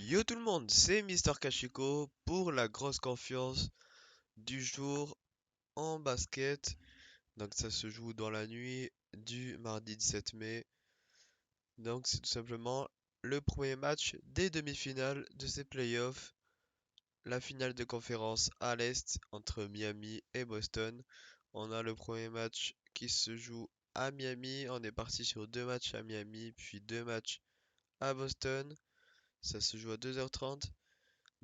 Yo tout le monde, c'est Mister Kashiko pour la grosse confiance du jour en basket. Donc ça se joue dans la nuit du mardi 17 mai. Donc c'est tout simplement le premier match des demi-finales de ces playoffs. La finale de conférence à l'Est entre Miami et Boston. On a le premier match qui se joue à Miami. On est parti sur deux matchs à Miami, puis deux matchs à Boston. Ça se joue à 2h30.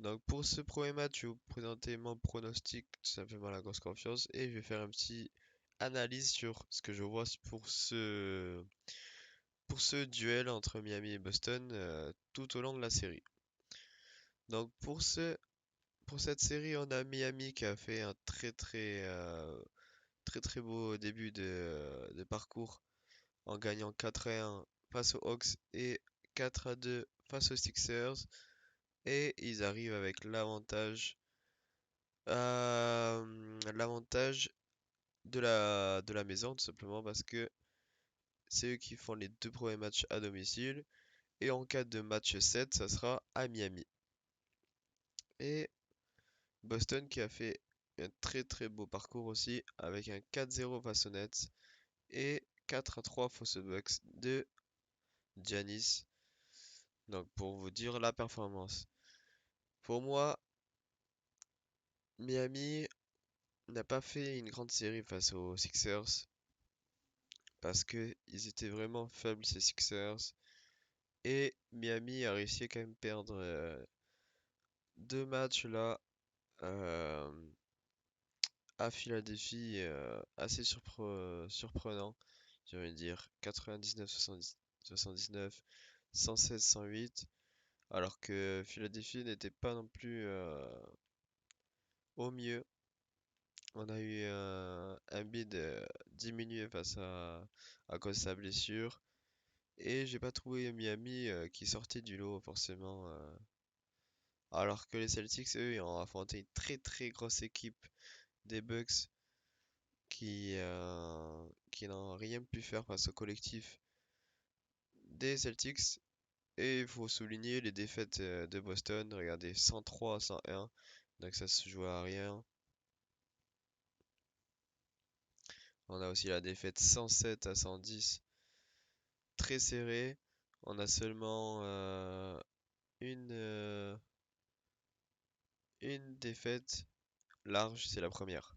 Donc pour ce premier match, je vais vous présenter mon pronostic, tout simplement la grosse confiance, et je vais faire un petit analyse sur ce que je vois pour ce duel entre Miami et Boston tout au long de la série. Donc pour cette série, on a Miami qui a fait un très beau début de parcours en gagnant 4-1 face aux Hawks et 4-2 face aux Sixers, et ils arrivent avec l'avantage de la maison, tout simplement parce que c'est eux qui font les deux premiers matchs à domicile. Et en cas de match 7, ça sera à Miami. Et Boston qui a fait un très beau parcours aussi, avec un 4-0 face aux Nets et 4-3 face aux Bucks de Giannis. Donc pour vous dire la performance. Pour moi, Miami n'a pas fait une grande série face aux Sixers parce que ils étaient vraiment faibles ces Sixers. Et Miami a réussi à quand même perdre deux matchs là euh, à Philadelphie, assez surprenant, j'ai envie de dire 99-79, 116-108, alors que Philadelphie n'était pas non plus au mieux. On a eu un bid diminué à cause de sa blessure. Et j'ai pas trouvé Miami qui sortait du lot forcément. Alors que les Celtics, eux, ils ont affronté une très grosse équipe des Bucks qui n'ont rien pu faire face au collectif des Celtics. Et il faut souligner les défaites de Boston. Regardez, 103 à 101. Donc ça se joue à rien. On a aussi la défaite 107 à 110. Très serré. On a seulement une, euh, une défaite large, c'est la première.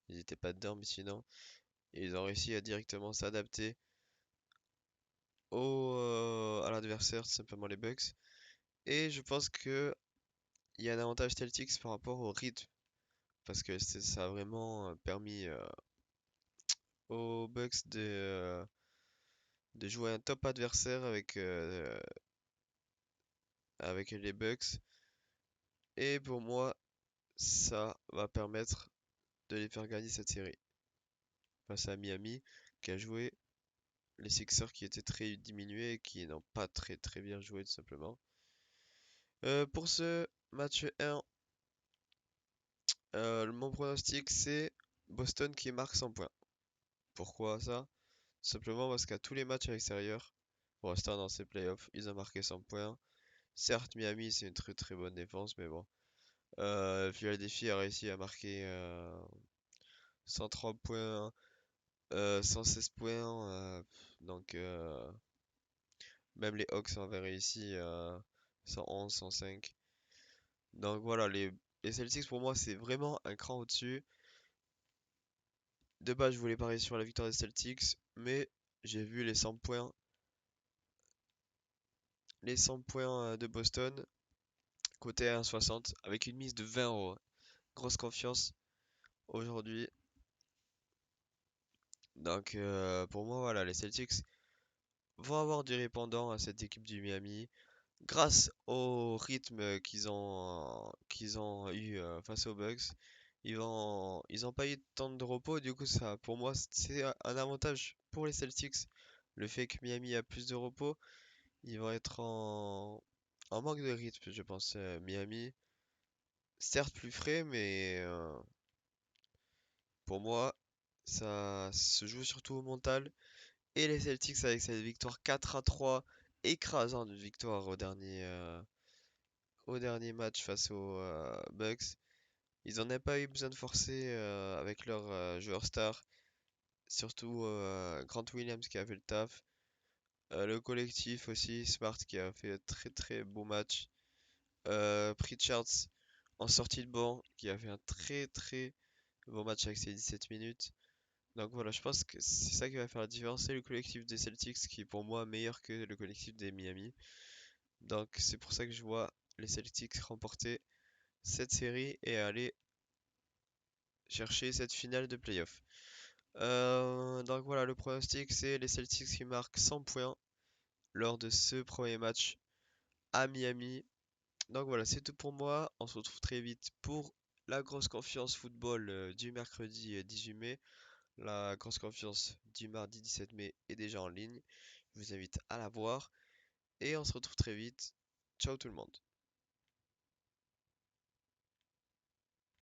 Ils n'étaient pas dedans, mais sinon, ils ont réussi à directement s'adapter à l'adversaire, tout simplement les Bucks. Et je pense que il y a un avantage Celtics par rapport au rythme, parce que ça a vraiment permis aux Bucks de jouer un top adversaire avec les Bucks. Et pour moi, ça va permettre de les faire gagner cette série face à Miami, qui a joué les Sixers qui étaient très diminués et qui n'ont pas très bien joué tout simplement. Pour ce match 1, mon pronostic c'est Boston qui marque 100 points. Pourquoi ça? Simplement parce qu'à tous les matchs à l'extérieur, pour l'instant dans ces playoffs, ils ont marqué 100 points. Certes, Miami c'est une très bonne défense, mais bon. Philadelphie a réussi à marquer 103 points, 116 points. Donc même les Hawks avaient réussi 111, 105. Donc voilà, les Celtics pour moi c'est vraiment un cran au-dessus. De base je voulais parier sur la victoire des Celtics, mais j'ai vu les 100 points de Boston côté 1,60 avec une mise de 20 euros. Grosse confiance aujourd'hui. Donc pour moi voilà, les Celtics vont avoir du répondant à cette équipe du Miami grâce au rythme qu'ils ont eu face aux Bucks. Ils ont pas eu tant de repos, du coup ça pour moi c'est un avantage pour les Celtics. Le fait que Miami a plus de repos, ils vont être en manque de rythme, je pense. Miami, certes plus frais, mais pour moi, ça se joue surtout au mental. Et les Celtics, avec cette victoire 4-3 écrasante victoire au dernier match face aux Bucks. Ils n'en avaient pas eu besoin de forcer avec leurs joueurs stars, surtout Grant Williams qui a fait le taf. Le collectif aussi, Smart qui a fait un très très beau match. Pritchards en sortie de banc qui a fait un très très beau match avec ses 17 minutes. Donc voilà, je pense que c'est ça qui va faire la différence. C'est le collectif des Celtics qui est pour moi meilleur que le collectif des Miami. Donc c'est pour ça que je vois les Celtics remporter cette série et aller chercher cette finale de playoff. Donc voilà, le pronostic c'est les Celtics qui marquent 100 points lors de ce premier match à Miami. Donc voilà, c'est tout pour moi. On se retrouve très vite pour la grosse confiance football du mercredi 18 mai. La grosse confiance du mardi 17 mai est déjà en ligne. Je vous invite à la voir et on se retrouve très vite. Ciao tout le monde.